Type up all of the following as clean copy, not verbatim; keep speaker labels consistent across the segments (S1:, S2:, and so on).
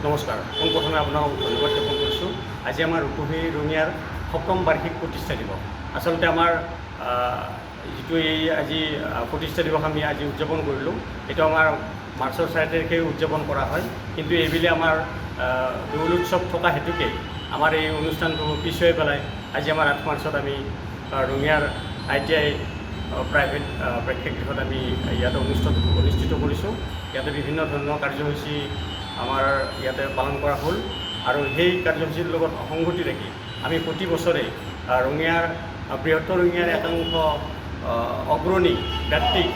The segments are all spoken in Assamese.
S1: নমস্কাৰ, পোনপ্ৰথমে আপোনাক ধন্যবাদ জ্ঞাপন কৰিছোঁ। আজি আমাৰ ৰূপহী ৰঙিয়াৰ 7ম বাৰ্ষিক প্ৰতিষ্ঠা দিৱস। আচলতে আমাৰ যিটো আজি প্ৰতিষ্ঠা দিৱস আমি আজি উদযাপন কৰিলোঁ, এইটো আমাৰ মাৰ্চৰ 4 তাৰিখে উদযাপন কৰা হয়। কিন্তু এইবেলি আমাৰ দৌল উৎসৱ থকা হেতুকে আমাৰ এই অনুষ্ঠানটো পিছুৱাই পেলাই আজি আমাৰ 8 মাৰ্চত আমি ৰঙিয়াৰ ITI প্ৰাইভেট প্ৰেক্ষাগৃহত আমি ইয়াতে অনুষ্ঠিত কৰিছোঁ। ইয়াতে বিভিন্ন ধৰণৰ কাৰ্যসূচী আমাৰ ইয়াতে পালন কৰা হ'ল আৰু সেই কাৰ্যসূচীৰ লগত সংগতি ৰাখি আমি প্ৰতি বছৰে ৰঙিয়াৰ বৃহত্তৰ ৰঙিয়াৰ একাংশ অগ্ৰণী ব্যক্তিক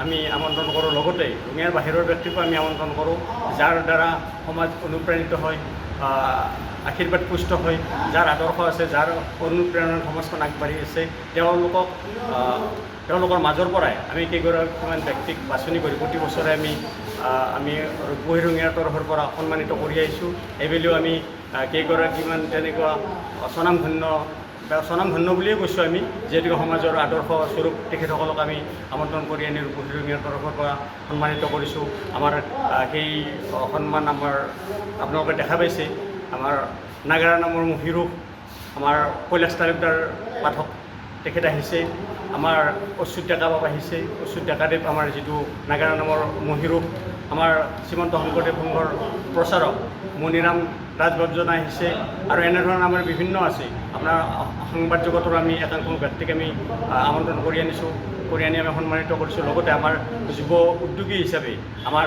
S1: আমি আমন্ত্ৰণ কৰোঁ, লগতে ৰঙিয়াৰ বাহিৰৰ ব্যক্তিকো আমি আমন্ত্ৰণ কৰোঁ, যাৰ দ্বাৰা সমাজ অনুপ্ৰাণিত হয়, আশীৰ্বাদ পুষ্ট হয়, যাৰ আদৰ্শ আছে, যাৰ অনুপ্ৰেৰণাত সমাজখন আগবাঢ়ি আছে, তেওঁলোকৰ মাজৰ পৰাই আমি কেইগৰাকীমান ব্যক্তিক বাছনি কৰি প্ৰতি বছৰে আমি ৰূপহী ৰঙিয়াৰ তৰফৰ পৰা সন্মানিত কৰি আহিছোঁ। এইবেলিও আমি কেইগৰাকীমান তেনেকুৱা স্বনামধন্য বুলিয়ে কৈছোঁ আমি, যিহেতুকে সমাজৰ আদৰ্শ স্বৰূপ তেখেতসকলক আমি আমন্ত্ৰণ কৰি আনি ৰূপহী ৰঙিয়াৰ তৰফৰ পৰা সন্মানিত কৰিছোঁ। আমাৰ সেই সন্মান আপোনালোকে দেখা পাইছে। আমাৰ নাগাৰা নামৰ মহিৰূপ, আমাৰ কৈলাশ তালুকদাৰ পাঠক তেখেত আহিছে, আমাৰ অচ্যুত ডেকা বাবা আহিছে, অচ্যুত ডেকাদেৱ আমাৰ যিটো নাগাৰা নামৰ মহিৰূপ, আমাৰ শ্ৰীমন্ত শংকৰদেৱ সংঘৰ প্ৰচাৰক মণিৰাম ৰাজবৰ্জনা আহিছে আৰু এনেধৰণৰ আমাৰ বিভিন্ন আছে। আপোনাৰ সংবাদ জগতৰ আমি একাংশ ব্যক্তিক আমি আমন্ত্ৰণ কৰি আনি আমি সন্মানিত কৰিছোঁ। লগতে আমাৰ যুৱ উদ্যোগী হিচাপে আমাৰ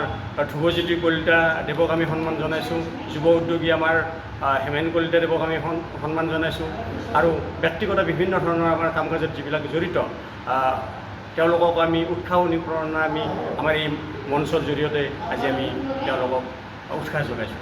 S1: ধ্ৰুৱজ্যোতি কলিতা দেৱক আমি সন্মান জনাইছোঁ, যুৱ উদ্যোগী আমাৰ হেমেন কলিতা দেৱক আমি সন্মান জনাইছোঁ আৰু ব্যক্তিগত বিভিন্ন ধৰণৰ আমাৰ কাম কাজত যিবিলাক জড়িত তেওঁলোকক আমি উৎসাহ অনুপ্ৰেৰণা আমি আমাৰ এই মঞ্চৰ জৰিয়তে আজি আমি তেওঁলোকক উৎসাহ যোগাইছোঁ।